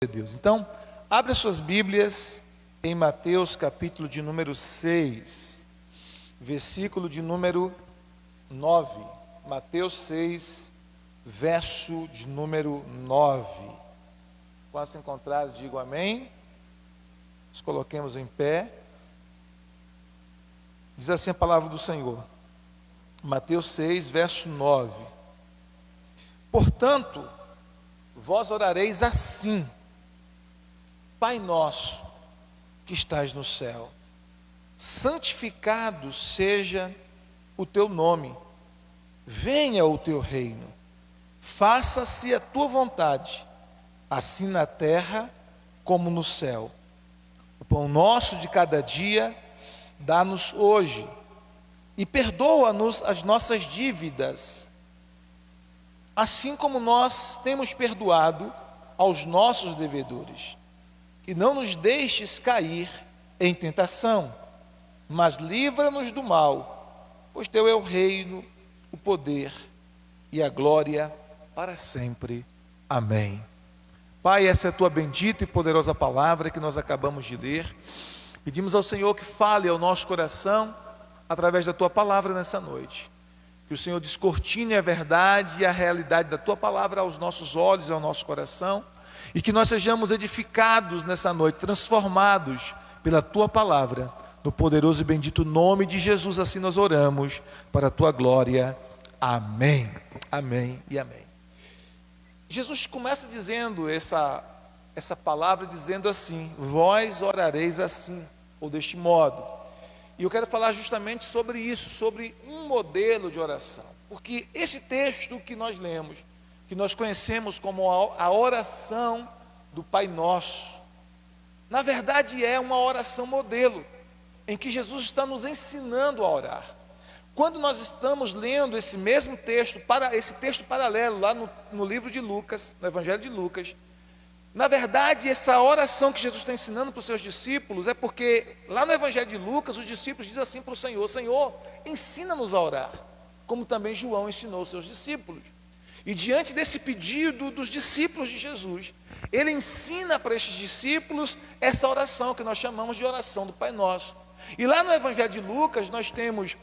de Deus. Então, abre as suas Bíblias em Mateus capítulo de número 6, versículo de número 9. Mateus 6, verso de número 9. Quando se encontrar, digo amém. Nos coloquemos em pé. Diz assim a palavra do Senhor. Mateus 6, verso 9. Portanto, vós orareis assim: Pai nosso, que estás no céu, santificado seja o teu nome, venha o teu reino, faça-se a tua vontade, assim na terra como no céu. O pão nosso de cada dia, dá-nos hoje, e perdoa-nos as nossas dívidas, assim como nós temos perdoado aos nossos devedores. E não nos deixes cair em tentação, mas livra-nos do mal, pois teu é o reino, o poder e a glória para sempre. Amém. Pai, essa é a tua bendita e poderosa palavra que nós acabamos de ler. Pedimos ao Senhor que fale ao nosso coração através da tua palavra nessa noite. Que o Senhor descortine a verdade e a realidade da tua palavra aos nossos olhos e ao nosso coração, e que nós sejamos edificados nessa noite, transformados pela tua palavra, no poderoso e bendito nome de Jesus. Assim nós oramos, para a tua glória. Amém, amém e amém. Jesus começa dizendo essa palavra, dizendo assim: vós orareis assim, ou deste modo. E eu quero falar justamente sobre isso, sobre um modelo de oração. Porque esse texto que nós lemos, que nós conhecemos como a oração do Pai Nosso, na verdade é uma oração modelo, em que Jesus está nos ensinando a orar. Quando nós estamos lendo esse mesmo texto, esse texto paralelo, lá no livro de Lucas, no Evangelho de Lucas, na verdade, essa oração que Jesus está ensinando para os seus discípulos é porque lá no Evangelho de Lucas, os discípulos dizem assim para o Senhor: Senhor, ensina-nos a orar, como também João ensinou os seus discípulos. E diante desse pedido dos discípulos de Jesus, ele ensina para estes discípulos essa oração que nós chamamos de oração do Pai Nosso. E lá no Evangelho de Lucas nós temos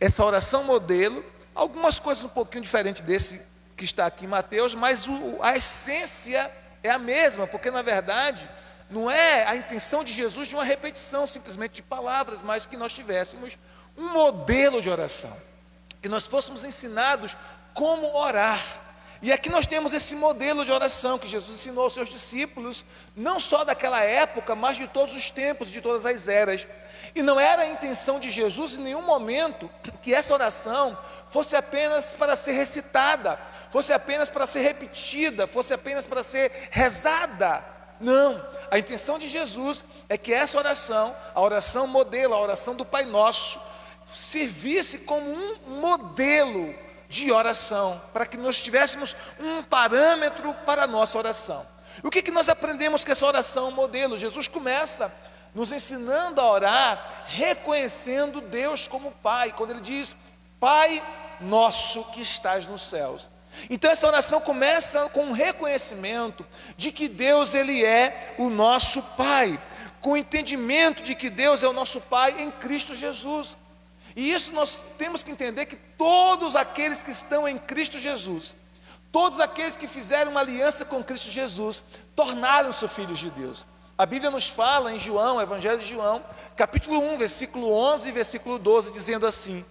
essa oração modelo, algumas coisas um pouquinho diferentes desse que está aqui em Mateus, mas a essência é a mesma, porque na verdade não é a intenção de Jesus de uma repetição simplesmente de palavras, mas que nós tivéssemos um modelo de oração, que nós fôssemos ensinados como orar. E aqui nós temos esse modelo de oração que Jesus ensinou aos seus discípulos, não só daquela época, mas de todos os tempos, de todas as eras. E não era a intenção de Jesus em nenhum momento que essa oração fosse apenas para ser recitada, fosse apenas para ser repetida, fosse apenas para ser rezada. Não, a intenção de Jesus é que essa oração, a oração modelo, a oração do Pai Nosso, servisse como um modelo de oração, para que nós tivéssemos um parâmetro para a nossa oração. O que nós aprendemos com essa oração modelo? Jesus começa nos ensinando a orar, reconhecendo Deus como Pai, quando ele diz: Pai nosso que estás nos céus. Então essa oração começa com um reconhecimento de que Deus, ele é o nosso Pai, com o entendimento de que Deus é o nosso Pai em Cristo Jesus. E isso nós temos que entender, que todos aqueles que estão em Cristo Jesus, todos aqueles que fizeram uma aliança com Cristo Jesus, tornaram-se filhos de Deus. A Bíblia nos fala em João, Evangelho de João, capítulo 1, versículo 11 e versículo 12, dizendo assim: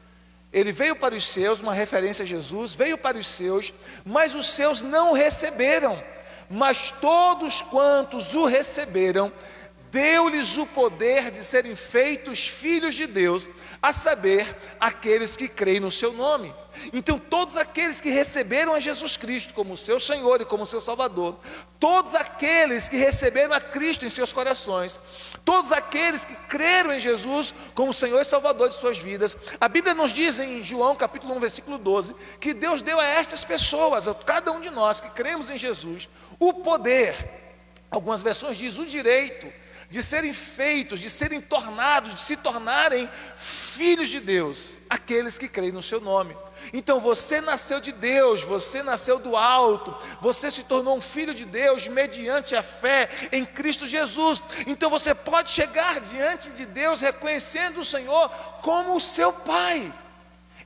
ele veio para os seus, uma referência a Jesus, veio para os seus, mas os seus não o receberam. Mas todos quantos o receberam, deu-lhes o poder de serem feitos filhos de Deus, a saber, aqueles que creem no seu nome. Então todos aqueles que receberam a Jesus Cristo como seu Senhor e como seu Salvador, todos aqueles que receberam a Cristo em seus corações, todos aqueles que creram em Jesus como Senhor e Salvador de suas vidas, a Bíblia nos diz em João capítulo 1, versículo 12, que Deus deu a estas pessoas, a cada um de nós que cremos em Jesus, o poder, algumas versões diz o direito, de serem feitos, de serem tornados, de se tornarem filhos de Deus, aqueles que creem no seu nome. Então você nasceu de Deus, você nasceu do alto, você se tornou um filho de Deus mediante a fé em Cristo Jesus. Então você pode chegar diante de Deus reconhecendo o Senhor como o seu Pai.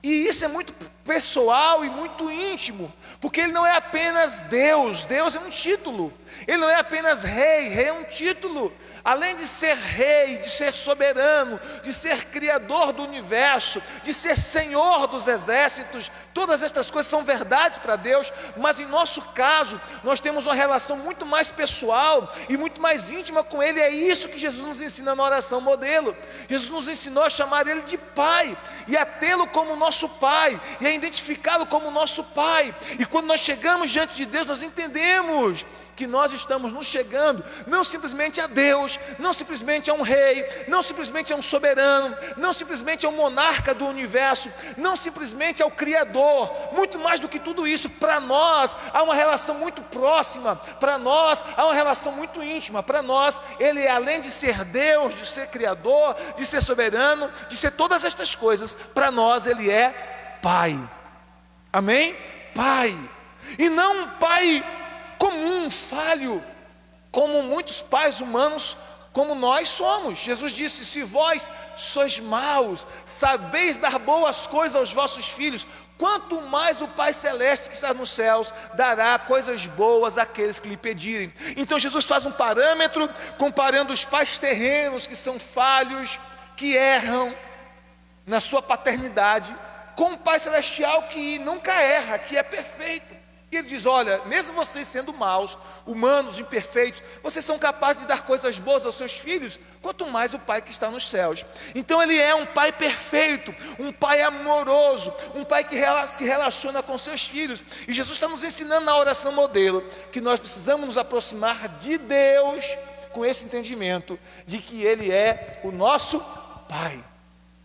E isso é muito pessoal e muito íntimo, porque Ele não é apenas Deus, Deus é um título. Ele não é apenas rei, rei é um título. Além de ser rei, de ser soberano, de ser criador do universo, de ser senhor dos exércitos, todas estas coisas são verdades para Deus, mas em nosso caso, nós temos uma relação muito mais pessoal e muito mais íntima com Ele. É isso que Jesus nos ensina na oração modelo. Jesus nos ensinou a chamar Ele de Pai, e a tê-lo como nosso Pai, e a identificá-lo como nosso Pai. E quando nós chegamos diante de Deus, nós entendemos que nós estamos nos chegando não simplesmente a Deus, não simplesmente a um rei, não simplesmente a um soberano, não simplesmente a um monarca do universo, não simplesmente ao Criador. Muito mais do que tudo isso, para nós há uma relação muito próxima, para nós há uma relação muito íntima. Para nós Ele, além de ser Deus, de ser Criador, de ser soberano, de ser todas estas coisas, para nós Ele é Pai. Amém? Pai. E não um Pai comum, falho, como muitos pais humanos como nós somos. Jesus disse: se vós sois maus, sabeis dar boas coisas aos vossos filhos, quanto mais o Pai Celeste que está nos céus dará coisas boas àqueles que lhe pedirem. Então Jesus faz um parâmetro comparando os pais terrenos, que são falhos, que erram na sua paternidade, com o Pai Celestial que nunca erra, que é perfeito. E Ele diz: olha, mesmo vocês sendo maus, humanos, imperfeitos, vocês são capazes de dar coisas boas aos seus filhos, quanto mais o Pai que está nos céus. Então Ele é um Pai perfeito, um Pai amoroso, um Pai que se relaciona com seus filhos. E Jesus está nos ensinando na oração modelo que nós precisamos nos aproximar de Deus com esse entendimento de que Ele é o nosso Pai.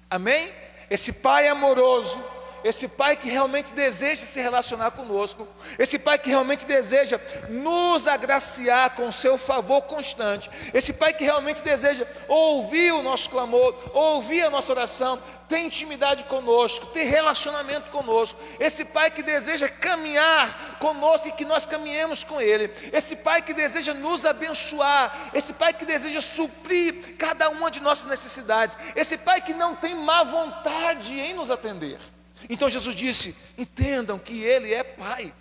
Amém? Esse Pai amoroso, esse Pai que realmente deseja se relacionar conosco, esse Pai que realmente deseja nos agraciar com o seu favor constante, esse Pai que realmente deseja ouvir o nosso clamor, ouvir a nossa oração, ter intimidade conosco, ter relacionamento conosco, esse Pai que deseja caminhar conosco e que nós caminhemos com Ele, esse Pai que deseja nos abençoar, esse Pai que deseja suprir cada uma de nossas necessidades, esse Pai que não tem má vontade em nos atender. Então Jesus disse: entendam que Ele é Pai,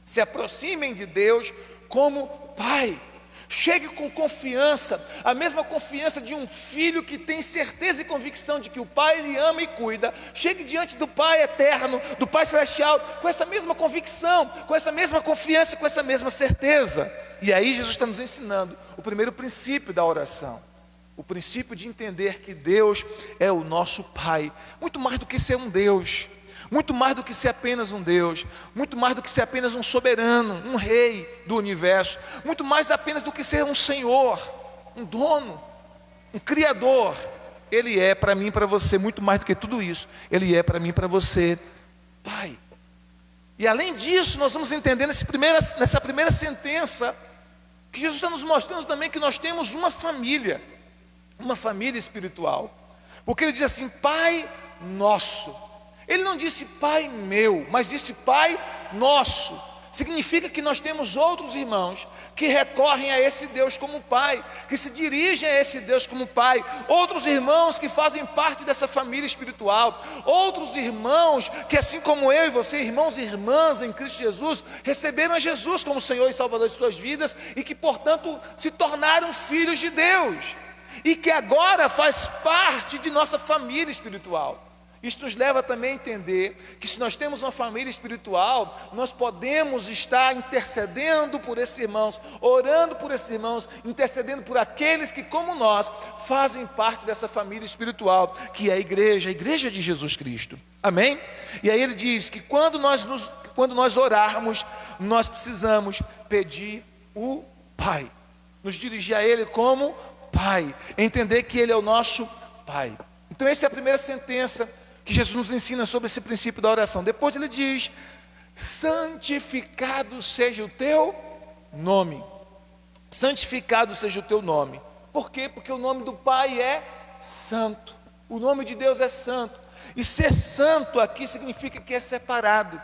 se aproximem de Deus como Pai, chegue com confiança, a mesma confiança de um filho que tem certeza e convicção de que o Pai lhe ama e cuida. Chegue diante do Pai eterno, do Pai celestial, com essa mesma convicção, com essa mesma confiança, com essa mesma certeza. E aí Jesus está nos ensinando o primeiro princípio da oração, o princípio de entender que Deus é o nosso Pai, muito mais do que ser um Deus, muito mais do que ser apenas um Deus, muito mais do que ser apenas um soberano, um rei do universo, muito mais apenas do que ser um Senhor, um dono, um Criador. Ele é para mim e para você muito mais do que tudo isso. Ele é para mim e para você Pai. E além disso, nós vamos entender nessa primeira sentença que Jesus está nos mostrando também que nós temos uma família espiritual, porque Ele diz assim: Pai nosso. Ele não disse Pai meu, mas disse Pai nosso. Significa que nós temos outros irmãos que recorrem a esse Deus como Pai, que se dirigem a esse Deus como Pai, outros irmãos que fazem parte dessa família espiritual, outros irmãos que, assim como eu e você, irmãos e irmãs em Cristo Jesus, receberam a Jesus como Senhor e Salvador de suas vidas e que, portanto, se tornaram filhos de Deus e que agora faz parte de nossa família espiritual. Isso nos leva também a entender que se nós temos uma família espiritual, nós podemos estar intercedendo por esses irmãos, orando por esses irmãos, intercedendo por aqueles que, como nós, fazem parte dessa família espiritual, que é a igreja de Jesus Cristo. Amém? E aí ele diz que quando nós orarmos, nós precisamos pedir o Pai, nos dirigir a Ele como Pai, entender que Ele é o nosso Pai. Então essa é a primeira sentença que Jesus nos ensina sobre esse princípio da oração. Depois Ele diz: santificado seja o teu nome. Santificado seja o teu nome. Por quê? Porque o nome do Pai é santo. O nome de Deus é santo. E ser santo aqui significa que é separado.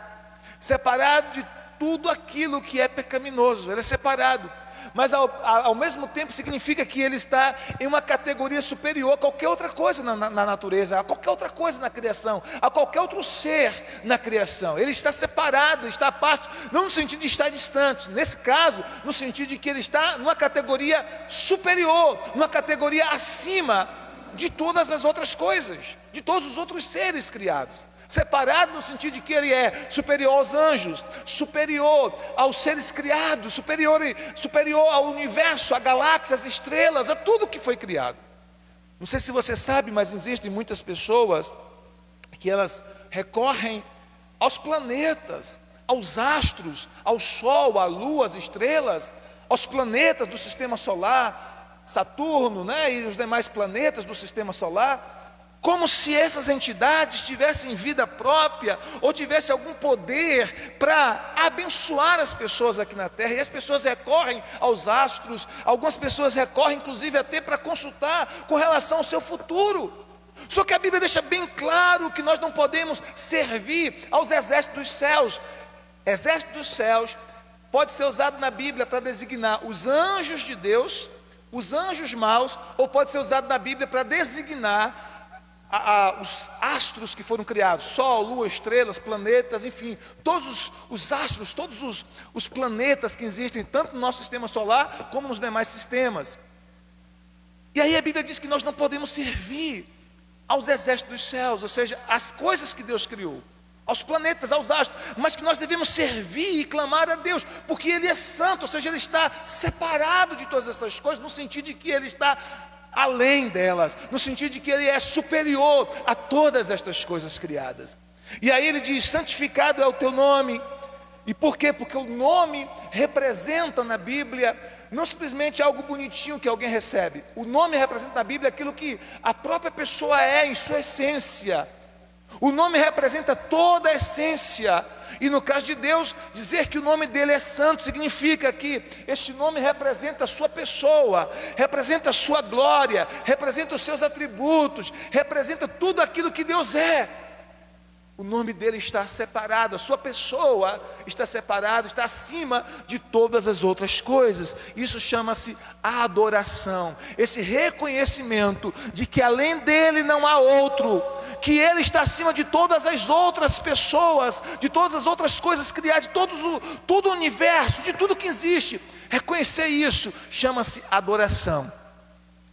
Separado de tudo aquilo que é pecaminoso. Ele é separado. Mas ao mesmo tempo significa que ele está em uma categoria superior a qualquer outra coisa na natureza, a qualquer outra coisa na criação, a qualquer outro ser na criação. Ele está separado, está à parte, não no sentido de estar distante, nesse caso, no sentido de que ele está numa categoria superior, numa categoria acima de todas as outras coisas, de todos os outros seres criados. Separado no sentido de que ele é superior aos anjos, superior aos seres criados, superior ao universo, à galáxia, às estrelas, a tudo que foi criado. Não sei se você sabe, mas existem muitas pessoas que elas recorrem aos planetas, aos astros, ao Sol, à Lua, às estrelas, aos planetas do sistema solar, Saturno, né, e os demais planetas do sistema solar, como se essas entidades tivessem vida própria ou tivessem algum poder para abençoar as pessoas aqui na Terra. E as pessoas recorrem aos astros, algumas pessoas recorrem inclusive até para consultar com relação ao seu futuro. Só que a Bíblia deixa bem claro que nós não podemos servir aos exércitos dos céus. Exército dos céus pode ser usado na Bíblia para designar os anjos de Deus, os anjos maus, ou pode ser usado na Bíblia para designar os astros que foram criados, Sol, Lua, estrelas, planetas, enfim, todos os astros, todos os planetas que existem, tanto no nosso sistema solar, como nos demais sistemas. E aí a Bíblia diz que nós não podemos servir aos exércitos dos céus, ou seja, às coisas que Deus criou, aos planetas, aos astros, mas que nós devemos servir e clamar a Deus, porque Ele é santo, ou seja, Ele está separado de todas essas coisas, no sentido de que Ele está além delas, no sentido de que Ele é superior a todas estas coisas criadas. E aí ele diz: santificado é o teu nome. E por quê? Porque o nome representa na Bíblia não simplesmente algo bonitinho que alguém recebe. O nome representa na Bíblia aquilo que a própria pessoa é em sua essência. O nome representa toda a essência. E no caso de Deus, dizer que o nome dele é santo significa que este nome representa a sua pessoa, representa a sua glória, representa os seus atributos, representa tudo aquilo que Deus é. O nome dele está separado, a sua pessoa está separada, está acima de todas as outras coisas. Isso chama-se adoração, esse reconhecimento de que além dele não há outro, que ele está acima de todas as outras pessoas, de todas as outras coisas criadas, de todo o universo, de tudo que existe. Reconhecer isso chama-se adoração.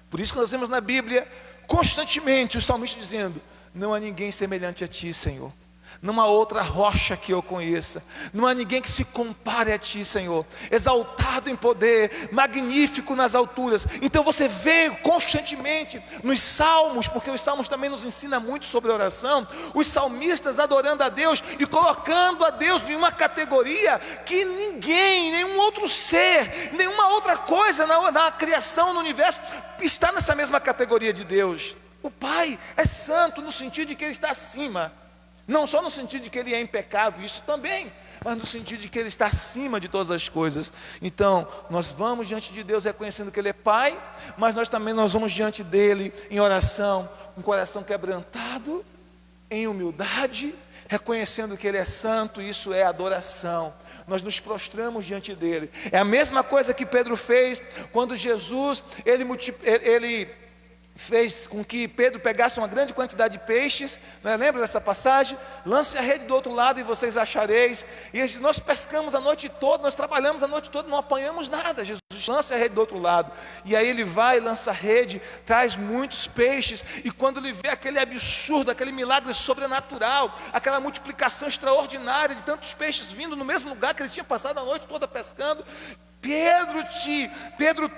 Por isso que nós vemos na Bíblia constantemente os salmistas dizendo: não há ninguém semelhante a ti, Senhor. Não há outra rocha que eu conheça. Não há ninguém que se compare a ti, Senhor. Exaltado em poder, magnífico nas alturas. Então você vê constantemente nos salmos, porque os salmos também nos ensinam muito sobre oração, os salmistas adorando a Deus e colocando a Deus em uma categoria que ninguém, nenhum outro ser, nenhuma outra coisa na criação, no universo, está nessa mesma categoria de Deus. O Pai é santo no sentido de que Ele está acima, não só no sentido de que Ele é impecável, isso também, mas no sentido de que Ele está acima de todas as coisas. Então, nós vamos diante de Deus reconhecendo que Ele é Pai, mas nós vamos diante dEle em oração, com o coração quebrantado, em humildade, reconhecendo que Ele é santo. Isso é adoração. Nós nos prostramos diante dEle. É a mesma coisa que Pedro fez quando Jesus, ele fez com que Pedro pegasse uma grande quantidade de peixes, né? Lembra dessa passagem? Lance a rede do outro lado e vocês achareis. E ele diz: nós pescamos a noite toda, nós trabalhamos a noite toda, não apanhamos nada. Jesus: lance a rede do outro lado. E aí ele vai, lança a rede, traz muitos peixes, e quando ele vê aquele absurdo, aquele milagre sobrenatural, aquela multiplicação extraordinária de tantos peixes vindo no mesmo lugar que ele tinha passado a noite toda pescando, Pedro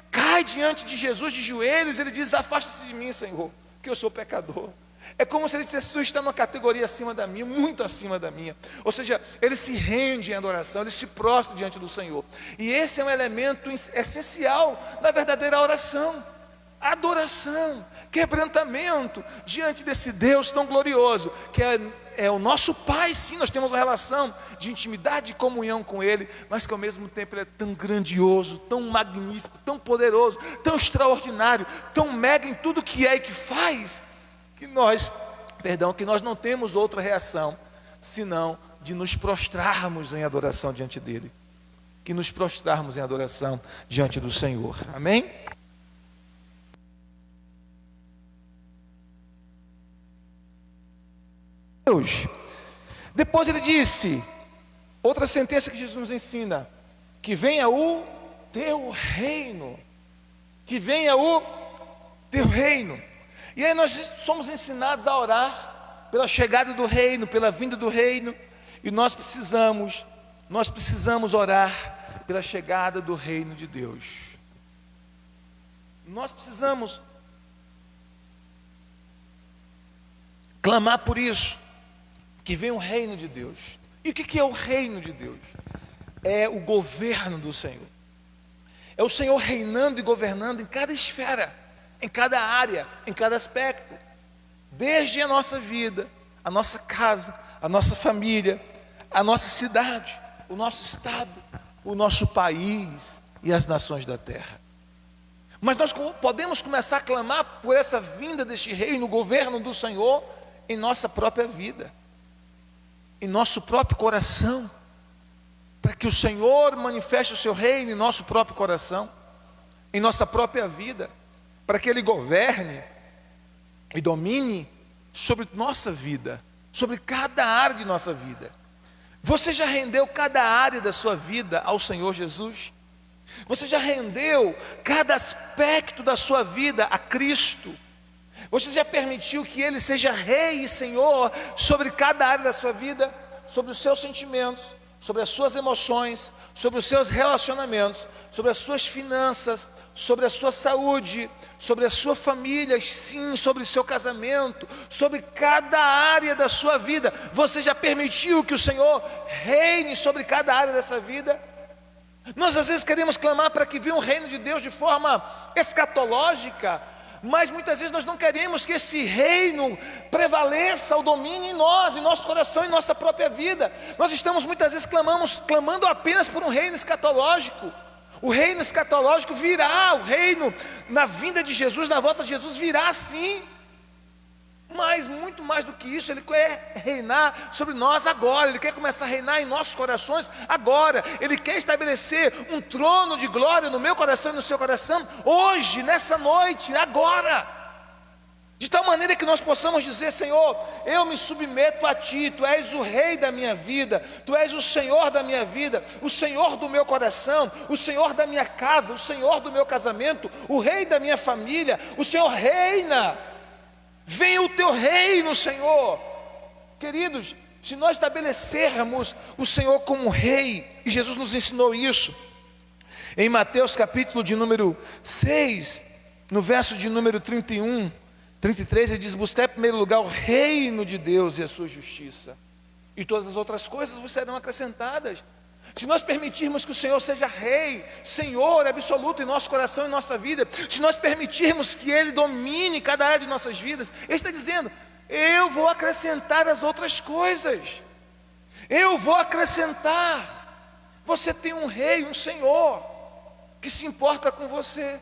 cai diante de Jesus de joelhos. Ele diz: afasta-se de mim, Senhor, que eu sou pecador. É como se ele dissesse: tu está numa categoria acima da minha, muito acima da minha. Ou seja, ele se rende em adoração, ele se prostra diante do Senhor. E esse é um elemento essencial da verdadeira oração. Adoração, quebrantamento diante desse Deus tão glorioso, que é o nosso Pai. Sim, nós temos uma relação de intimidade e comunhão com Ele, mas que ao mesmo tempo Ele é tão grandioso, tão magnífico, tão poderoso, tão extraordinário, tão mega em tudo que é e que faz, que nós não temos outra reação senão de nos prostrarmos em adoração diante dele, que nos prostrarmos em adoração diante do Senhor. Amém? Depois ele disse, outra sentença que Jesus nos ensina, que venha o teu reino, que venha o teu reino. E aí nós somos ensinados a orar pela chegada do reino, pela vinda do reino, e nós precisamos orar pela chegada do reino de Deus. Nós precisamos clamar por isso, que venha o reino de Deus. E o que é o reino de Deus? É o governo do Senhor. É o Senhor reinando e governando em cada esfera, em cada área, em cada aspecto. Desde a nossa vida, a nossa casa, a nossa família, a nossa cidade, o nosso estado, o nosso país e as nações da terra. Mas nós podemos começar a clamar por essa vinda deste reino, o governo do Senhor, em nossa própria vida, em nosso próprio coração, para que o Senhor manifeste o seu reino em nosso próprio coração, em nossa própria vida, para que Ele governe e domine sobre nossa vida, sobre cada área de nossa vida. Você já rendeu cada área da sua vida ao Senhor Jesus? Você já rendeu cada aspecto da sua vida a Cristo? Você já permitiu que Ele seja Rei e Senhor sobre cada área da sua vida, sobre os seus sentimentos, sobre as suas emoções, sobre os seus relacionamentos, sobre as suas finanças, sobre a sua saúde, sobre a sua família, sim, sobre o seu casamento, sobre cada área da sua vida? Você já permitiu que o Senhor reine sobre cada área dessa vida? Nós às vezes queremos clamar para que venha o reino de Deus de forma escatológica, mas muitas vezes nós não queremos que esse reino prevaleça o domínio em nós, em nosso coração, em nossa própria vida. Nós estamos muitas vezes clamando apenas por um reino escatológico. O reino escatológico virá, o reino na vinda de Jesus, na volta de Jesus virá sim. Mas muito mais do que isso, Ele quer reinar sobre nós agora. Ele quer começar a reinar em nossos corações agora. Ele quer estabelecer um trono de glória no meu coração e no seu coração, hoje, nessa noite, agora. De tal maneira que nós possamos dizer: Senhor, eu me submeto a Ti, Tu és o Rei da minha vida, Tu és o Senhor da minha vida, o Senhor do meu coração, o Senhor da minha casa, o Senhor do meu casamento, o Rei da minha família. O Senhor reina. Venha o Teu reino, Senhor. Queridos, se nós estabelecermos o Senhor como Rei, e Jesus nos ensinou isso, em Mateus capítulo de número 6, no verso de número 31, 33, ele diz: buscar em primeiro lugar o reino de Deus e a sua justiça, e todas as outras coisas vos serão acrescentadas. Se nós permitirmos que o Senhor seja Rei, Senhor absoluto em nosso coração e em nossa vida, se nós permitirmos que Ele domine cada área de nossas vidas, Ele está dizendo: eu vou acrescentar as outras coisas, eu vou acrescentar. Você tem um Rei, um Senhor, que se importa com você.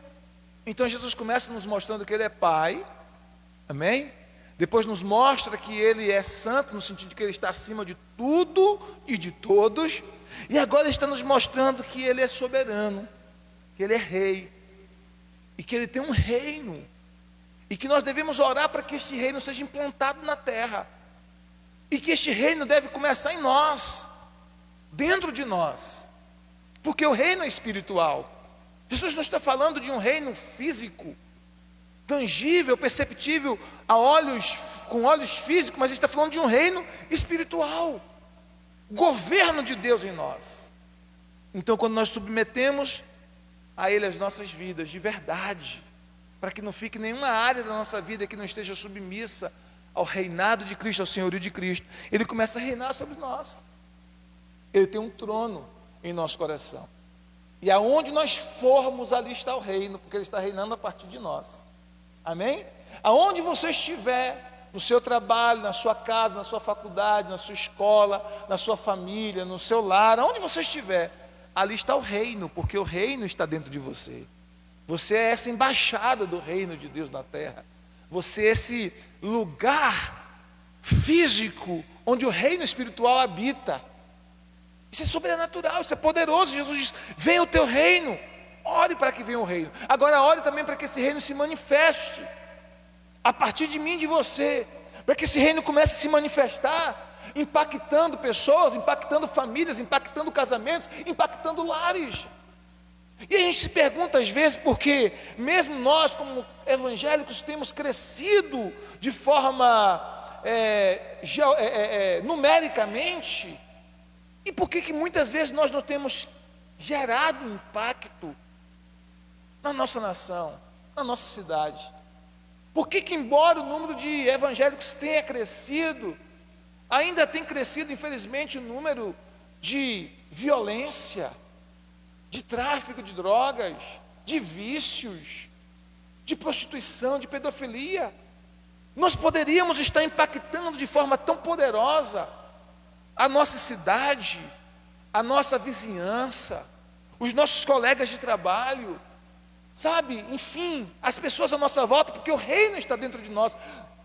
Então Jesus começa nos mostrando que Ele é Pai, amém? Depois nos mostra que Ele é santo, no sentido de que Ele está acima de tudo e de todos. E agora Ele está nos mostrando que Ele é soberano, que Ele é Rei, e que Ele tem um reino, e que nós devemos orar para que este reino seja implantado na terra, e que este reino deve começar em nós, dentro de nós, porque o reino é espiritual. Jesus não está falando de um reino físico, tangível, perceptível com olhos físicos, mas Ele está falando de um reino espiritual, governo de Deus em nós. Então, quando nós submetemos a Ele as nossas vidas de verdade, para que não fique nenhuma área da nossa vida que não esteja submissa ao reinado de Cristo, ao senhorio de Cristo, Ele começa a reinar sobre nós. Ele tem um trono em nosso coração, e aonde nós formos, ali está o reino, porque Ele está reinando a partir de nós. Amém? Aonde você estiver, no seu trabalho, na sua casa, na sua faculdade, na sua escola, na sua família, no seu lar, aonde você estiver, ali está o reino, porque o reino está dentro de você. Você é essa embaixada do reino de Deus na terra. você esse lugar físico onde o reino espiritual habita. Isso é sobrenatural, isso é poderoso. Jesus diz: venha o teu reino. Ore para que venha o reino. Agora ore também para que esse reino se manifeste a partir de mim e de você, para que esse reino comece a se manifestar, impactando pessoas, impactando famílias, impactando casamentos, impactando lares. E a gente se pergunta às vezes por que mesmo nós como evangélicos temos crescido de forma numericamente, e por que muitas vezes nós não temos gerado impacto na nossa nação, na nossa cidade? Por que embora o número de evangélicos tenha crescido, ainda tem crescido infelizmente o número de violência, de tráfico de drogas, de vícios, de prostituição, de pedofilia? Nós poderíamos estar impactando de forma tão poderosa a nossa cidade, a nossa vizinhança, os nossos colegas de trabalho, sabe? Enfim, as pessoas à nossa volta, porque o reino está dentro de nós.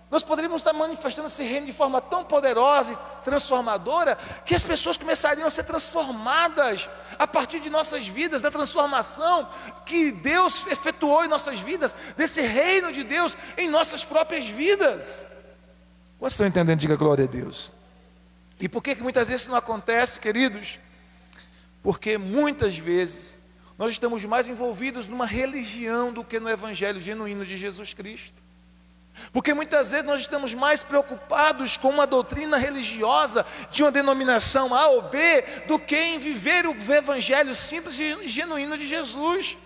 Nós poderíamos estar manifestando esse reino de forma tão poderosa e transformadora, que as pessoas começariam a ser transformadas a partir de nossas vidas, da transformação que Deus efetuou em nossas vidas, desse reino de Deus em nossas próprias vidas. Vocês estão entendendo? Diga glória a Deus. E por que muitas vezes isso não acontece, queridos? Porque muitas vezes nós estamos mais envolvidos numa religião do que no evangelho genuíno de Jesus Cristo. Porque muitas vezes nós estamos mais preocupados com uma doutrina religiosa de uma denominação A ou B do que em viver o evangelho simples e genuíno de Jesus.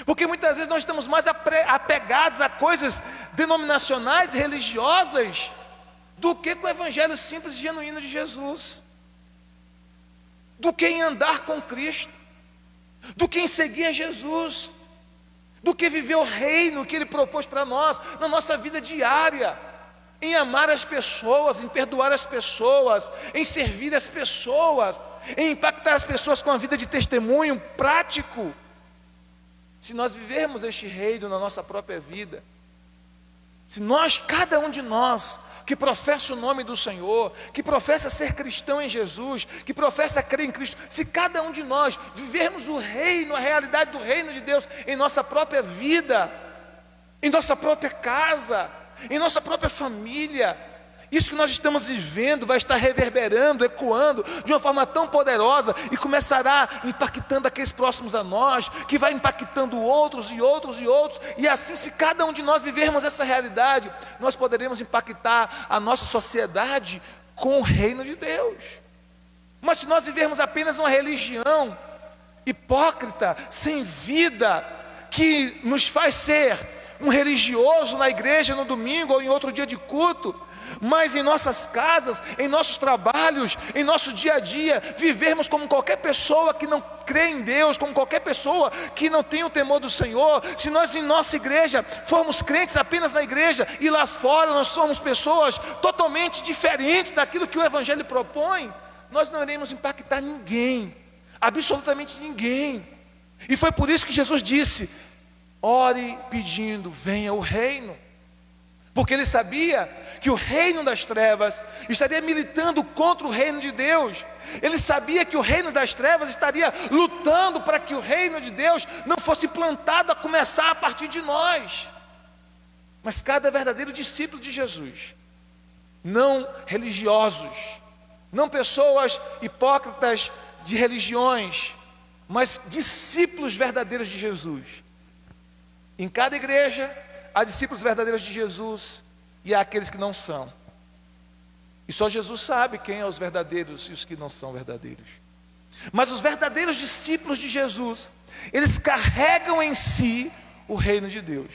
Porque muitas vezes nós estamos mais apegados a coisas denominacionais e religiosas do que com o evangelho simples e genuíno de Jesus, do que em andar com Cristo, do que em seguir a Jesus, do que viver o reino que Ele propôs para nós, na nossa vida diária, em amar as pessoas, em perdoar as pessoas, em servir as pessoas, em impactar as pessoas com a vida de testemunho prático. Se nós vivermos este reino na nossa própria vida, se nós, cada um de nós, que professa o nome do Senhor, que professa ser cristão em Jesus, que professa crer em Cristo, se cada um de nós vivermos o reino, a realidade do reino de Deus em nossa própria vida, em nossa própria casa, em nossa própria família, isso que nós estamos vivendo vai estar reverberando, ecoando de uma forma tão poderosa e começará impactando aqueles próximos a nós, que vai impactando outros e outros e outros, e assim, se cada um de nós vivermos essa realidade, nós poderemos impactar a nossa sociedade com o reino de Deus. Mas se nós vivermos apenas uma religião hipócrita, sem vida, que nos faz ser um religioso na igreja no domingo ou em outro dia de culto, mas em nossas casas, em nossos trabalhos, em nosso dia a dia, vivermos como qualquer pessoa que não crê em Deus, como qualquer pessoa que não tem o temor do Senhor, se nós em nossa igreja formos crentes apenas na igreja e lá fora nós somos pessoas totalmente diferentes daquilo que o Evangelho propõe, nós não iremos impactar ninguém, absolutamente ninguém. E foi por isso que Jesus disse: ore pedindo, venha o reino. Porque ele sabia que o reino das trevas estaria militando contra o reino de Deus. Ele sabia que o reino das trevas estaria lutando para que o reino de Deus não fosse implantado a começar a partir de nós. Mas cada verdadeiro discípulo de Jesus, não religiosos, não pessoas hipócritas de religiões, mas discípulos verdadeiros de Jesus. Em cada igreja há discípulos verdadeiros de Jesus e há aqueles que não são. E só Jesus sabe quem é os verdadeiros e os que não são verdadeiros. Mas os verdadeiros discípulos de Jesus, eles carregam em si o reino de Deus.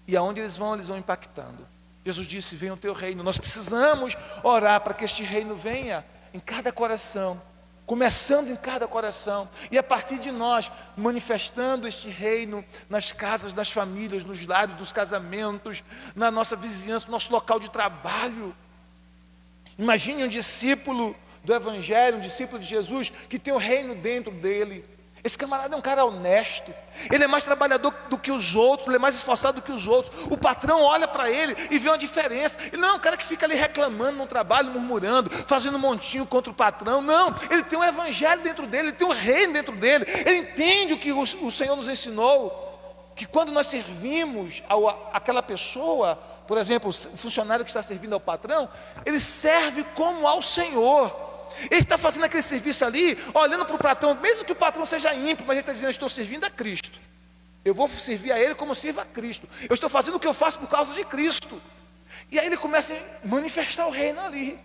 E aonde eles vão impactando. Jesus disse: venha o teu reino. Nós precisamos orar para que este reino venha em cada coração, começando em cada coração, e a partir de nós, manifestando este reino nas casas, nas famílias, nos lares, nos casamentos, na nossa vizinhança, no nosso local de trabalho. Imagine um discípulo do Evangelho, um discípulo de Jesus, que tem o reino dentro dele. Esse camarada é um cara honesto, ele é mais trabalhador do que os outros, ele é mais esforçado do que os outros. O patrão olha para ele e vê uma diferença. Ele não é um cara que fica ali reclamando no trabalho, murmurando, fazendo um montinho contra o patrão. Não, ele tem um evangelho dentro dele, ele tem um reino dentro dele. Ele entende o que o Senhor nos ensinou, que quando nós servimos aquela pessoa, por exemplo, o funcionário que está servindo ao patrão, ele serve como ao Senhor. Ele está fazendo aquele serviço ali, olhando para o patrão, mesmo que o patrão seja ímpio, mas ele está dizendo: eu estou servindo a Cristo, eu vou servir a Ele como sirvo a Cristo, eu estou fazendo o que eu faço por causa de Cristo. E aí ele começa a manifestar o reino ali,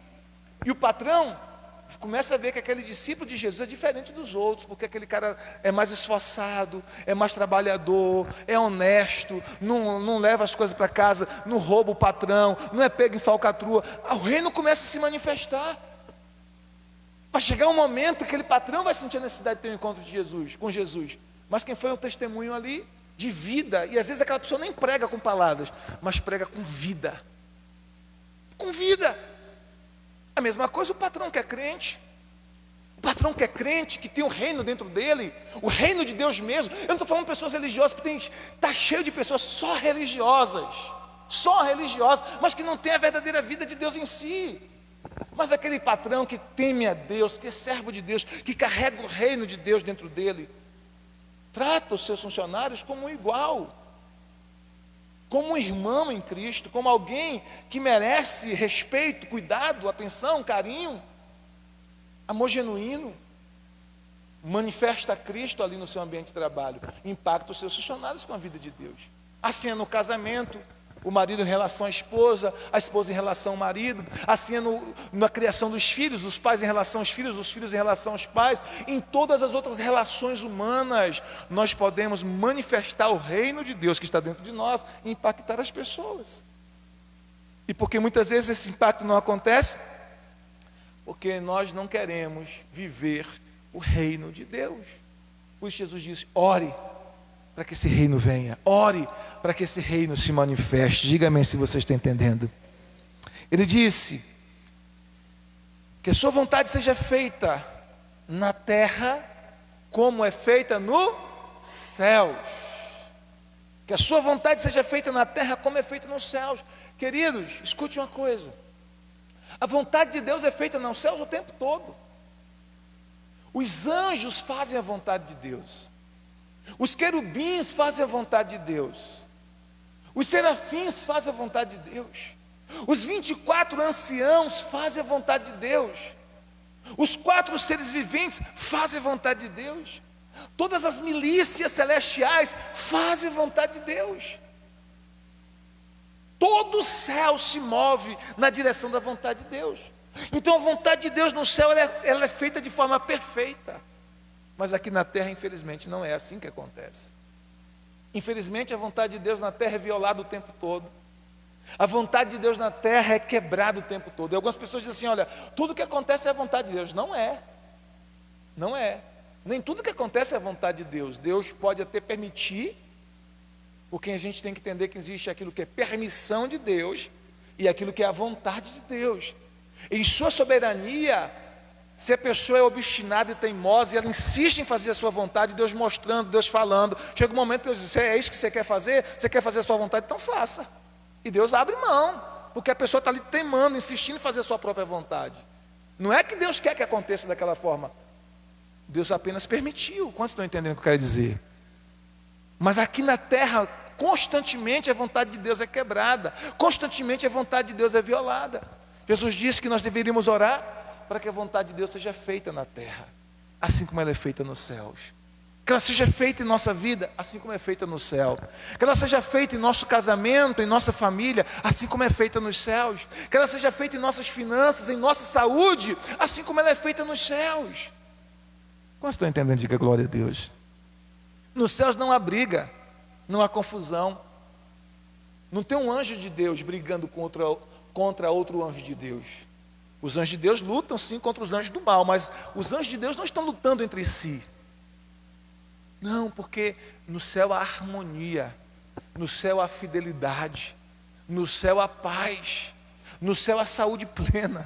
e o patrão começa a ver que aquele discípulo de Jesus é diferente dos outros, porque aquele cara é mais esforçado, é mais trabalhador, é honesto, não leva as coisas para casa, não rouba o patrão, não é pego em falcatrua. O reino começa a se manifestar. Vai chegar um momento que aquele patrão vai sentir a necessidade de ter um encontro com Jesus. Mas quem foi o testemunho ali de vida, e às vezes aquela pessoa nem prega com palavras, mas prega com vida. Com vida. A mesma coisa o patrão que é crente. O patrão que é crente, que tem o reino dentro dele, o reino de Deus mesmo. Eu não estou falando de pessoas religiosas, porque está cheio de pessoas só religiosas, mas que não tem a verdadeira vida de Deus em si. Mas aquele patrão que teme a Deus, que é servo de Deus, que carrega o reino de Deus dentro dele, trata os seus funcionários como um igual, como um irmão em Cristo, como alguém que merece respeito, cuidado, atenção, carinho, amor genuíno. Manifesta Cristo ali no seu ambiente de trabalho, impacta os seus funcionários com a vida de Deus. Assim é no casamento, o marido em relação à esposa, a esposa em relação ao marido, assim é na criação dos filhos, os pais em relação aos filhos, os filhos em relação aos pais. Em todas as outras relações humanas, nós podemos manifestar o reino de Deus que está dentro de nós e impactar as pessoas. E porque muitas vezes esse impacto não acontece, porque nós não queremos viver o reino de Deus. Por isso Jesus disse: ore para que esse reino venha, ore para que esse reino se manifeste. Diga-me se você está entendendo. Ele disse que a sua vontade seja feita na terra como é feita nos céus. Que a sua vontade seja feita na terra como é feita nos céus. Queridos, escute uma coisa: a vontade de Deus é feita nos céus o tempo todo. Os anjos fazem a vontade de Deus, os querubins fazem a vontade de Deus, os serafins fazem a vontade de Deus, os 24 anciãos fazem a vontade de Deus, os 4 seres viventes fazem a vontade de Deus, todas as milícias celestiais fazem a vontade de Deus. Todo o céu se move na direção da vontade de Deus. Então a vontade de Deus no céu ela é feita de forma perfeita. Mas aqui na terra, infelizmente, não é assim que acontece. Infelizmente, a vontade de Deus na terra é violada o tempo todo. A vontade de Deus na terra é quebrada o tempo todo. E algumas pessoas dizem assim: olha, tudo que acontece é a vontade de Deus. Não é. Não é. Nem tudo que acontece é a vontade de Deus. Deus pode até permitir, porque a gente tem que entender que existe aquilo que é permissão de Deus e aquilo que é a vontade de Deus. Em sua soberania, se a pessoa é obstinada e teimosa e ela insiste em fazer a sua vontade, Deus mostrando, Deus falando, chega um momento que Deus diz: é isso que você quer fazer a sua vontade, então faça. E Deus abre mão, porque a pessoa está ali teimando, insistindo em fazer a sua própria vontade. Não é que Deus quer que aconteça daquela forma, Deus apenas permitiu. Quantos estão entendendo o que eu quero dizer? Mas aqui na terra, constantemente a vontade de Deus é quebrada, constantemente a vontade de Deus é violada. Jesus disse que nós deveríamos orar para que a vontade de Deus seja feita na terra, assim como ela é feita nos céus. Que ela seja feita em nossa vida, assim como é feita no céu. Que ela seja feita em nosso casamento, em nossa família, assim como é feita nos céus. Que ela seja feita em nossas finanças, em nossa saúde, assim como ela é feita nos céus. Quantos estão entendendo? Diga glória a Deus. Nos céus não há briga, não há confusão. Não tem um anjo de Deus brigando contra outro anjo de Deus. Os anjos de Deus lutam sim contra os anjos do mal, mas os anjos de Deus não estão lutando entre si. Não, porque no céu há harmonia, no céu há fidelidade, no céu há paz, no céu há saúde plena.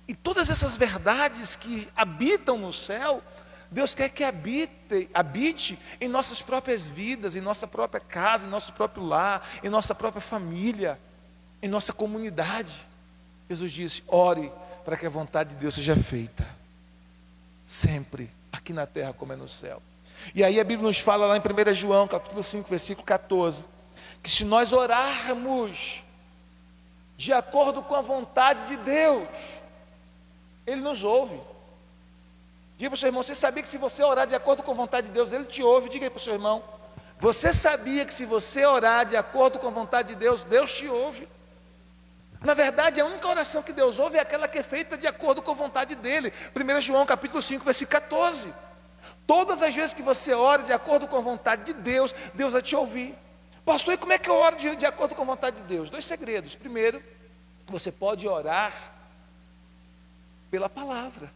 E todas essas verdades que habitam no céu Deus quer que habite em nossas próprias vidas, em nossa própria casa, em nosso próprio lar, em nossa própria família, em nossa comunidade. Jesus disse: ore para que a vontade de Deus seja feita, sempre, aqui na terra como é no céu. E aí a Bíblia nos fala lá em 1 João, capítulo 5, versículo 14, que se nós orarmos de acordo com a vontade de Deus, Ele nos ouve. Diga para o seu irmão: você sabia que se você orar de acordo com a vontade de Deus, Ele te ouve? Diga aí para o seu irmão: você sabia que se você orar de acordo com a vontade de Deus, Deus te ouve? Na verdade, a única oração que Deus ouve é aquela que é feita de acordo com a vontade dele. 1 João capítulo 5, versículo 14. Todas as vezes que você ora de acordo com a vontade de Deus, Deus vai te ouvir. Pastor, e como é que eu oro de acordo com a vontade de Deus? 2 segredos. Primeiro, você pode orar pela palavra.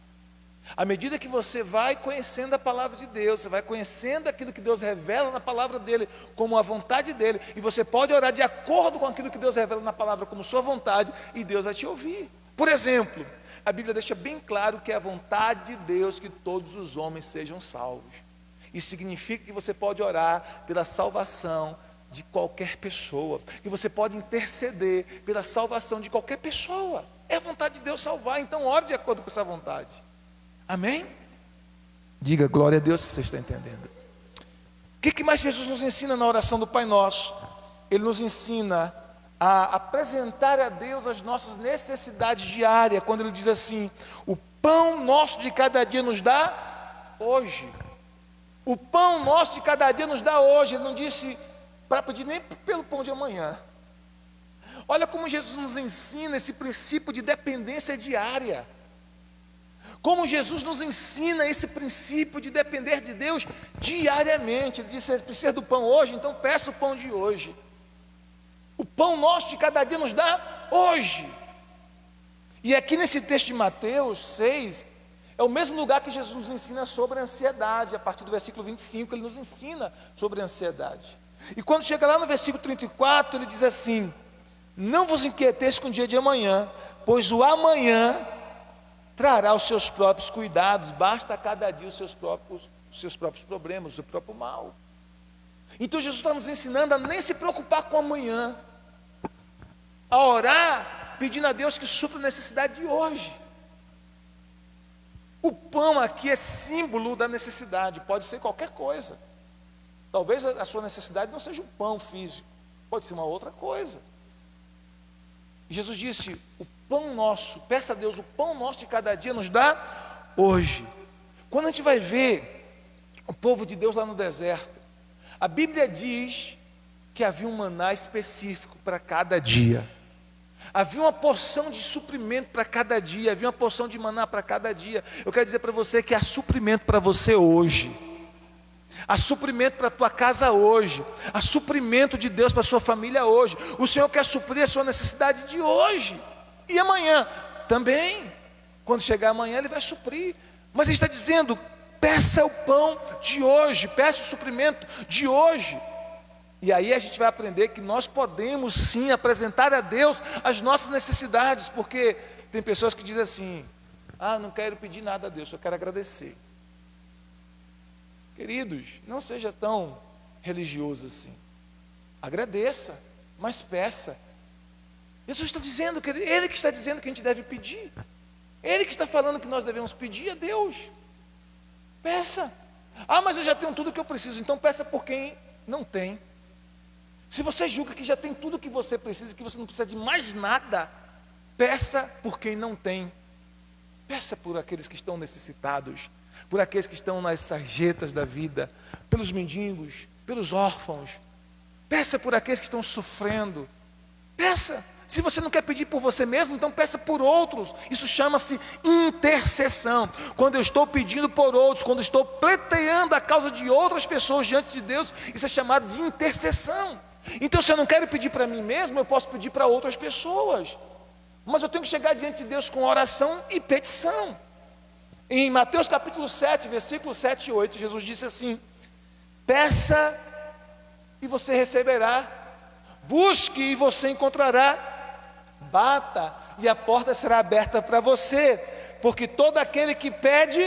À medida que você vai conhecendo a palavra de Deus, você vai conhecendo aquilo que Deus revela na palavra dele, como a vontade dele, e você pode orar de acordo com aquilo que Deus revela na palavra como sua vontade, e Deus vai te ouvir. Por exemplo, a Bíblia deixa bem claro que é a vontade de Deus que todos os homens sejam salvos. Isso significa que você pode orar pela salvação de qualquer pessoa, e você pode interceder pela salvação de qualquer pessoa. É a vontade de Deus salvar, então ore de acordo com essa vontade. Amém? Diga glória a Deus se você está entendendo. O que mais Jesus nos ensina na oração do Pai Nosso? Ele nos ensina a apresentar a Deus as nossas necessidades diárias, quando Ele diz assim: o pão nosso de cada dia nos dá hoje. O pão nosso de cada dia nos dá hoje. Ele não disse para pedir nem pelo pão de amanhã. Olha como Jesus nos ensina esse princípio de dependência diária. Como Jesus nos ensina esse princípio de depender de Deus diariamente. Ele disse: precisa do pão hoje, então peça o pão de hoje. O pão nosso de cada dia nos dá hoje. E aqui nesse texto de Mateus 6, é o mesmo lugar que Jesus nos ensina sobre a ansiedade. A partir do versículo 25, Ele nos ensina sobre a ansiedade. E quando chega lá no versículo 34, Ele diz assim: não vos inquieteis com o dia de amanhã, pois o amanhã trará os seus próprios cuidados, basta a cada dia os seus próprios problemas, o seu próprio mal. Então Jesus está nos ensinando a nem se preocupar com amanhã, a orar pedindo a Deus que supra a necessidade de hoje. O pão aqui é símbolo da necessidade, pode ser qualquer coisa. Talvez a sua necessidade não seja um pão físico, pode ser uma outra coisa. Jesus disse: o pão nosso, peça a Deus, o pão nosso de cada dia nos dá hoje. Quando a gente vai ver o povo de Deus lá no deserto, a Bíblia diz que havia um maná específico para cada dia. Havia uma porção de suprimento para cada dia, havia uma porção de maná para cada dia. Eu quero dizer para você que há suprimento para você hoje. Há suprimento para a tua casa hoje. Há suprimento de Deus para a sua família hoje. O Senhor quer suprir a sua necessidade de hoje. E amanhã também. Quando chegar amanhã Ele vai suprir. Mas Ele está dizendo: peça o pão de hoje, peça o suprimento de hoje. E aí a gente vai aprender que nós podemos sim apresentar a Deus as nossas necessidades. Porque tem pessoas que dizem assim: não quero pedir nada a Deus, só quero agradecer. Queridos, não seja tão religioso assim. Agradeça, mas peça. Jesus está dizendo que Ele que está dizendo que a gente deve pedir. Ele que está falando que nós devemos pedir a Deus. Peça. Mas eu já tenho tudo que eu preciso, então peça por quem não tem. Se você julga que já tem tudo que você precisa, que você não precisa de mais nada, peça por quem não tem. Peça por aqueles que estão necessitados, por aqueles que estão nas sarjetas da vida, pelos mendigos, pelos órfãos. Peça por aqueles que estão sofrendo. Peça. Se você não quer pedir por você mesmo, então peça por outros. Isso chama-se intercessão. Quando eu estou pedindo por outros, quando eu estou pleiteando a causa de outras pessoas diante de Deus, isso é chamado de intercessão. Então, se eu não quero pedir para mim mesmo, eu posso pedir para outras pessoas. Mas eu tenho que chegar diante de Deus com oração e petição. Em Mateus capítulo 7, versículos 7 e 8, Jesus disse assim: peça e você receberá, busque e você encontrará, bata e a porta será aberta para você, porque todo aquele que pede,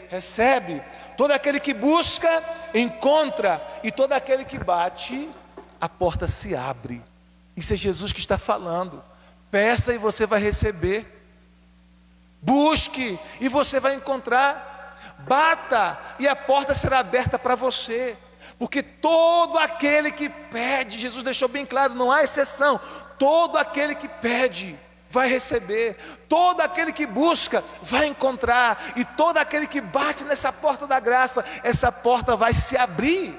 recebe. Todo aquele que busca, encontra. E todo aquele que bate, a porta se abre. Isso é Jesus que está falando. Peça e você vai receber. Busque e você vai encontrar. Bata e a porta será aberta para você. Porque todo aquele que pede, Jesus deixou bem claro, não há exceção. Todo aquele que pede vai receber. Todo aquele que busca vai encontrar. E todo aquele que bate nessa porta da graça, essa porta vai se abrir.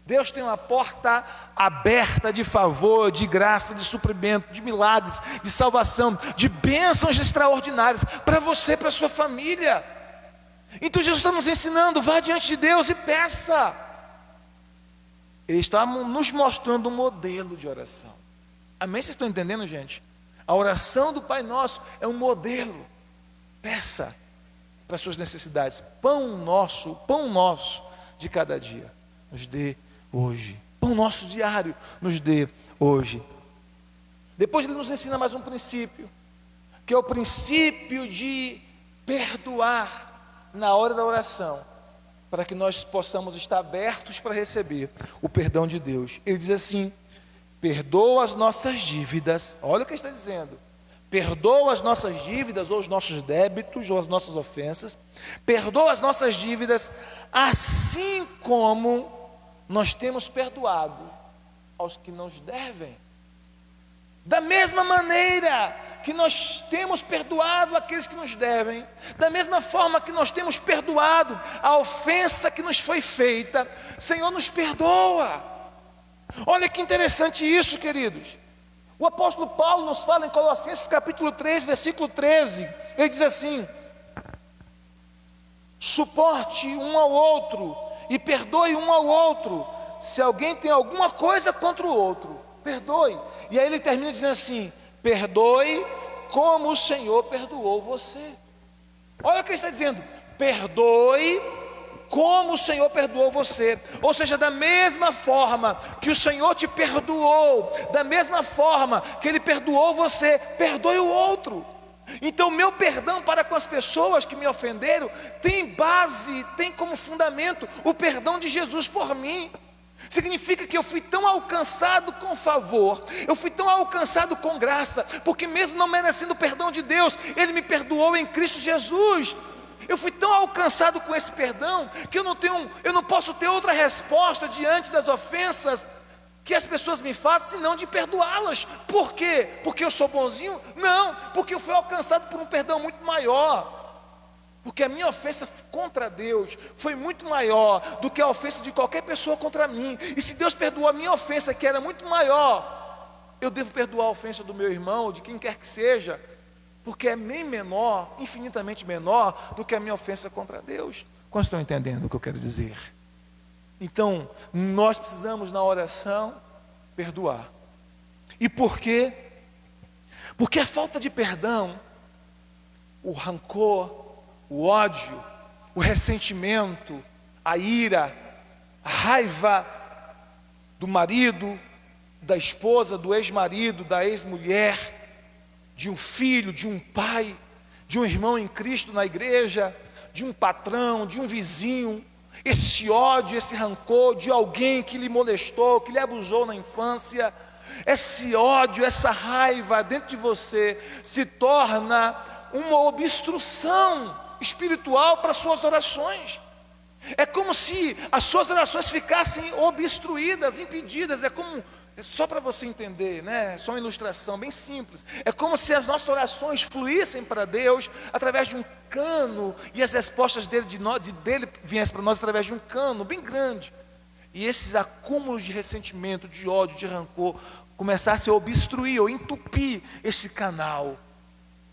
Deus tem uma porta aberta de favor, de graça, de suprimento, de milagres, de salvação, de bênçãos extraordinárias para você, para a sua família. Então Jesus está nos ensinando, vá diante de Deus e peça. Ele está nos mostrando um modelo de oração. Amém? Vocês estão entendendo, gente? A oração do Pai Nosso é um modelo. Peça para as suas necessidades. Pão nosso de cada dia, nos dê hoje. Pão nosso diário, nos dê hoje. Depois ele nos ensina mais um princípio, que é o princípio de perdoar na hora da oração, para que nós possamos estar abertos para receber o perdão de Deus. Ele diz assim: perdoa as nossas dívidas. Olha o que ele está dizendo. Perdoa as nossas dívidas, ou os nossos débitos, ou as nossas ofensas. Perdoa as nossas dívidas, assim como nós temos perdoado aos que nos devem. Da mesma maneira que nós temos perdoado aqueles que nos devem, da mesma forma que nós temos perdoado a ofensa que nos foi feita, Senhor, nos perdoa. Olha que interessante isso, queridos. O apóstolo Paulo nos fala em Colossenses capítulo 3, versículo 13. Ele diz assim: suporte um ao outro e perdoe um ao outro. Se alguém tem alguma coisa contra o outro, perdoe. E aí ele termina dizendo assim: perdoe como o Senhor perdoou você. Olha o que ele está dizendo: perdoe como o Senhor perdoou você. Ou seja, da mesma forma que o Senhor te perdoou, da mesma forma que Ele perdoou você, perdoe o outro. Então, meu perdão para com as pessoas que me ofenderam tem base, tem como fundamento o perdão de Jesus por mim. Significa que eu fui tão alcançado com favor, eu fui tão alcançado com graça, porque mesmo não merecendo o perdão de Deus, Ele me perdoou em Cristo Jesus. Eu fui tão alcançado com esse perdão que eu não posso ter outra resposta diante das ofensas que as pessoas me fazem, senão de perdoá-las. Por quê? Porque eu sou bonzinho? Não, porque eu fui alcançado por um perdão muito maior. Porque a minha ofensa contra Deus foi muito maior do que a ofensa de qualquer pessoa contra mim. E se Deus perdoou a minha ofensa, que era muito maior, eu devo perdoar a ofensa do meu irmão, ou de quem quer que seja, porque é bem menor, infinitamente menor do que a minha ofensa contra Deus. Quantos estão entendendo o que eu quero dizer? Então, nós precisamos na oração perdoar. E por quê? Porque a falta de perdão, o rancor, o ódio, o ressentimento, a ira, a raiva do marido, da esposa, do ex-marido, da ex-mulher, de um filho, de um pai, de um irmão em Cristo na igreja, de um patrão, de um vizinho, esse ódio, esse rancor de alguém que lhe molestou, que lhe abusou na infância, esse ódio, essa raiva dentro de você se torna uma obstrução espiritual para as suas orações. É como se as suas orações ficassem obstruídas, impedidas. Só para você entender, né? Só uma ilustração bem simples. É como se as nossas orações fluíssem para Deus através de um cano, e as respostas dele viessem para nós através de um cano bem grande. E esses acúmulos de ressentimento, de ódio, de rancor começassem a obstruir ou entupir esse canal.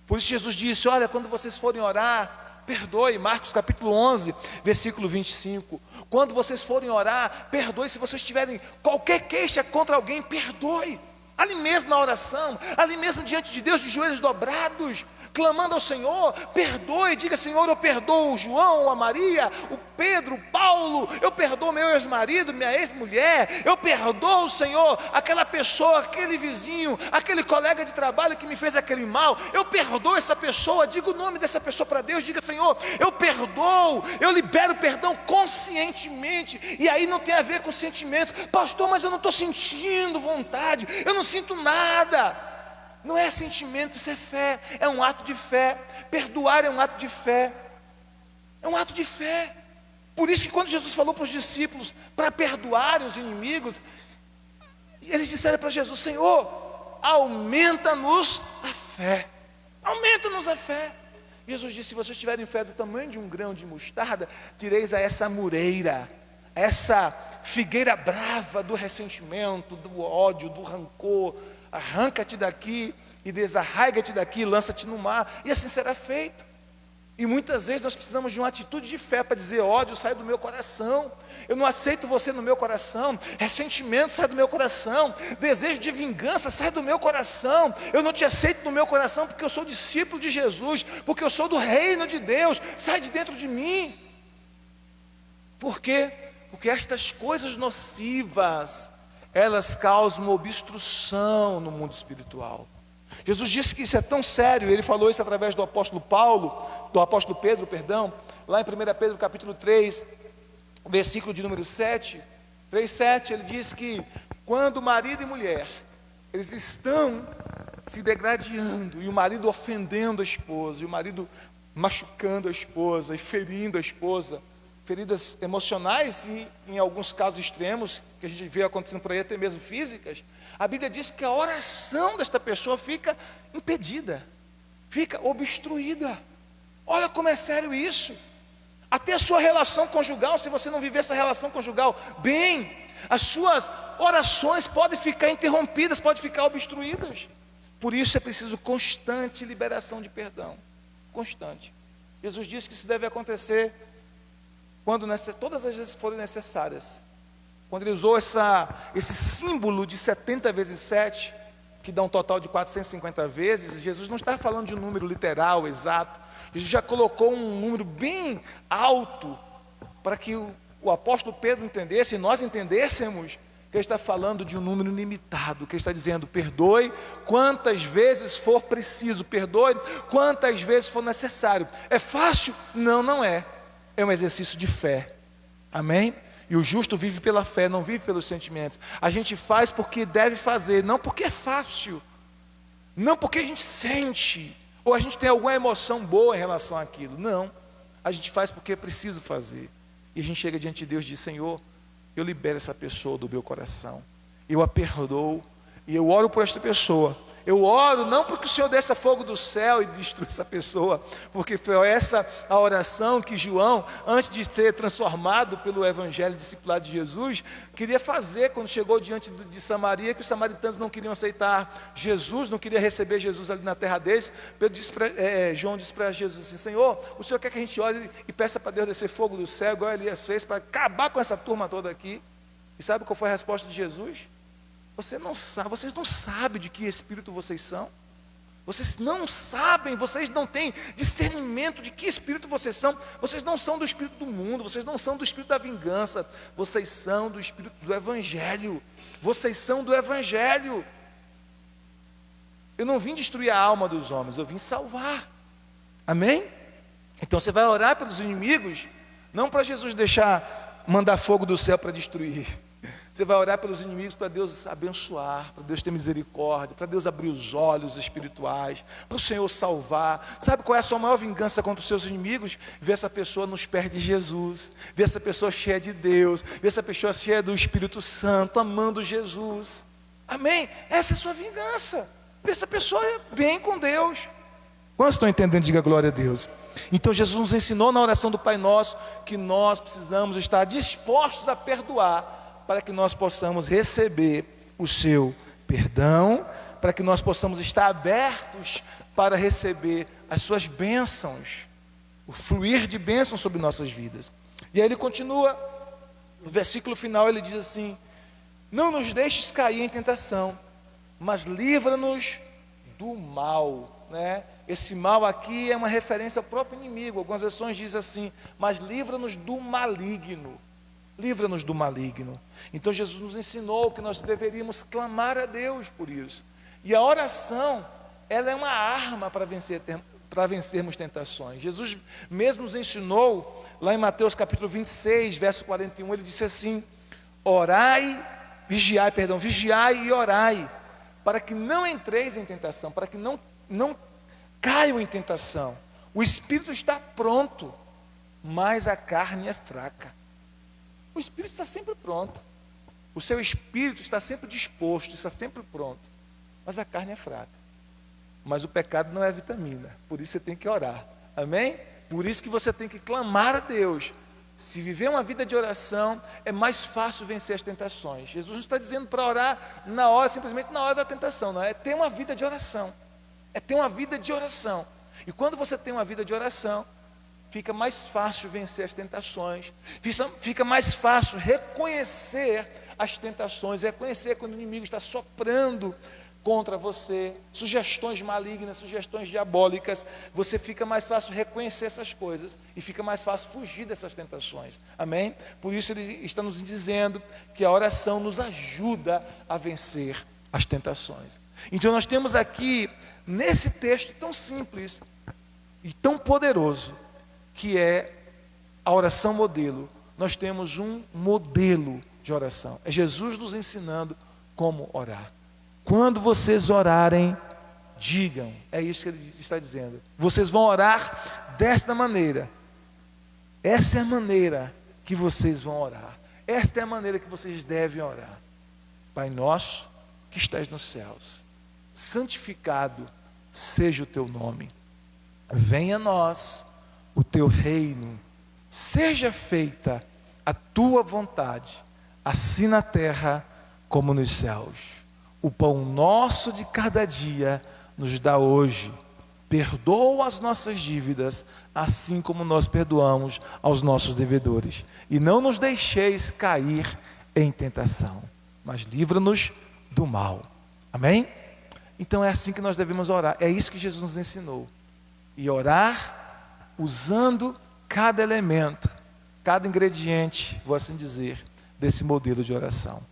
Por isso Jesus disse: olha, quando vocês forem orar, perdoe. Marcos capítulo 11, versículo 25. Quando vocês forem orar, perdoe. Se vocês tiverem qualquer queixa contra alguém, perdoe. Ali mesmo na oração, ali mesmo diante de Deus, de joelhos dobrados, clamando ao Senhor, perdoe. Diga: Senhor, eu perdoo o João, a Maria, o Pedro, Paulo, eu perdoo meu ex-marido, minha ex-mulher, eu perdoo, Senhor, aquela pessoa, aquele vizinho, aquele colega de trabalho que me fez aquele mal, eu perdoo essa pessoa, diga o nome dessa pessoa para Deus, diga: Senhor, eu perdoo, eu libero perdão conscientemente. E aí não tem a ver com sentimento. Pastor, mas eu não estou sentindo vontade, eu não sinto nada. Não é sentimento, isso é fé, é um ato de fé. Perdoar é um ato de fé, é um ato de fé. Por isso que quando Jesus falou para os discípulos para perdoarem os inimigos, eles disseram para Jesus: Senhor, aumenta-nos a fé, aumenta-nos a fé. Jesus disse: se vocês tiverem fé do tamanho de um grão de mostarda, direis a essa mureira, essa figueira brava do ressentimento, do ódio, do rancor: arranca-te daqui e desarraiga-te daqui, lança-te no mar, e assim será feito. E muitas vezes nós precisamos de uma atitude de fé para dizer: ódio, sai do meu coração, eu não aceito você no meu coração, ressentimento, sai do meu coração, desejo de vingança, sai do meu coração, eu não te aceito no meu coração porque eu sou discípulo de Jesus, porque eu sou do reino de Deus, sai de dentro de mim. Por quê? Porque estas coisas nocivas, elas causam uma obstrução no mundo espiritual. Jesus disse que isso é tão sério, ele falou isso através do apóstolo Pedro, lá em 1 Pedro capítulo 3, versículo de número 7, 3:7, ele diz que quando marido e mulher, eles estão se degradando, e o marido ofendendo a esposa, e o marido machucando a esposa, e ferindo a esposa, feridas emocionais e, em alguns casos extremos, que a gente vê acontecendo por aí, até mesmo físicas, a Bíblia diz que a oração desta pessoa fica impedida, fica obstruída. Olha como é sério isso. Até a sua relação conjugal, se você não viver essa relação conjugal bem, as suas orações podem ficar interrompidas, podem ficar obstruídas. Por isso é preciso constante liberação de perdão, constante. Jesus disse que isso deve acontecer todas as vezes forem necessárias. Quando ele usou esse símbolo de 70 vezes 7, que dá um total de 450 vezes, Jesus não está falando de um número literal, exato. Jesus já colocou um número bem alto, para que o apóstolo Pedro entendesse, e nós entendêssemos, que ele está falando de um número limitado, que ele está dizendo: perdoe quantas vezes for preciso, perdoe quantas vezes for necessário. É fácil? Não, não é. É um exercício de fé, amém? E o justo vive pela fé, não vive pelos sentimentos. A gente faz porque deve fazer, não porque é fácil, não porque a gente sente, ou a gente tem alguma emoção boa em relação àquilo, não. A gente faz porque é preciso fazer. E a gente chega diante de Deus e diz: Senhor, eu libero essa pessoa do meu coração, eu a perdoo, e eu oro por esta pessoa. Eu oro não porque o Senhor desça fogo do céu e destrua essa pessoa, porque foi essa a oração que João, antes de ser transformado pelo evangelho discipulado de Jesus, queria fazer quando chegou diante de Samaria, que os samaritanos não queriam aceitar Jesus, não queriam receber Jesus ali na terra deles. João disse para Jesus assim: Senhor, o Senhor quer que a gente ore e peça para Deus descer fogo do céu, igual Elias fez, para acabar com essa turma toda aqui? E sabe qual foi a resposta de Jesus? Vocês não sabem de que espírito vocês são. Vocês não sabem, vocês não têm discernimento de que espírito vocês são. Vocês não são do espírito do mundo, vocês não são do espírito da vingança. Vocês são do espírito do evangelho. Vocês são do evangelho. Eu não vim destruir a alma dos homens, eu vim salvar. Amém? Então você vai orar pelos inimigos, não para Jesus mandar fogo do céu para destruir. Você vai orar pelos inimigos para Deus abençoar, para Deus ter misericórdia, para Deus abrir os olhos espirituais, para o Senhor salvar. Sabe qual é a sua maior vingança contra os seus inimigos? Ver essa pessoa nos pés de Jesus, ver essa pessoa cheia de Deus, ver essa pessoa cheia do Espírito Santo, amando Jesus. Amém? Essa é a sua vingança, ver essa pessoa bem com Deus. Quantos estão entendendo? Diga glória a Deus. Então Jesus nos ensinou na oração do Pai Nosso que nós precisamos estar dispostos a perdoar, para que nós possamos receber o seu perdão, para que nós possamos estar abertos para receber as suas bênçãos, o fluir de bênçãos sobre nossas vidas. E aí ele continua, no versículo final ele diz assim: não nos deixes cair em tentação, mas livra-nos do mal. né? Esse mal aqui é uma referência ao próprio inimigo. Algumas versões dizem assim: mas livra-nos do maligno. Livra-nos do maligno. Então Jesus nos ensinou que nós deveríamos clamar a Deus por isso. E a oração, ela é uma arma para vencermos tentações. Jesus mesmo nos ensinou, lá em Mateus capítulo 26, verso 41, ele disse assim: vigiai e orai, para que não entreis em tentação, para que não caiam em tentação. O espírito está pronto, mas a carne é fraca. O espírito está sempre pronto. O seu espírito está sempre disposto, está sempre pronto. Mas a carne é fraca. Mas o pecado não é vitamina. Por isso você tem que orar. Amém? Por isso que você tem que clamar a Deus. Se viver uma vida de oração, é mais fácil vencer as tentações. Jesus não está dizendo para orar simplesmente na hora da tentação. Não, é ter uma vida de oração. É ter uma vida de oração. E quando você tem uma vida de oração, fica mais fácil vencer as tentações, fica mais fácil reconhecer as tentações, reconhecer quando o inimigo está soprando contra você, sugestões malignas, sugestões diabólicas. Você fica mais fácil reconhecer essas coisas e fica mais fácil fugir dessas tentações. Amém? Por isso ele está nos dizendo que a oração nos ajuda a vencer as tentações. Então nós temos aqui, nesse texto tão simples e tão poderoso, que é a oração modelo, nós temos um modelo de oração. É Jesus nos ensinando como orar. Quando vocês orarem, digam, é isso que ele está dizendo, vocês vão orar desta maneira. Essa é a maneira que vocês vão orar. Esta é a maneira que vocês devem orar. Pai nosso que estás nos céus, santificado seja o teu nome. Venha a nós o teu reino, seja feita a tua vontade, assim na terra como nos céus. O pão nosso de cada dia nos dá hoje. Perdoa as nossas dívidas, assim como nós perdoamos aos nossos devedores. E não nos deixeis cair em tentação, mas livra-nos do mal. Amém? Então é assim que nós devemos orar. É isso que Jesus nos ensinou. E orar usando cada elemento, cada ingrediente, vou assim dizer, desse modelo de oração.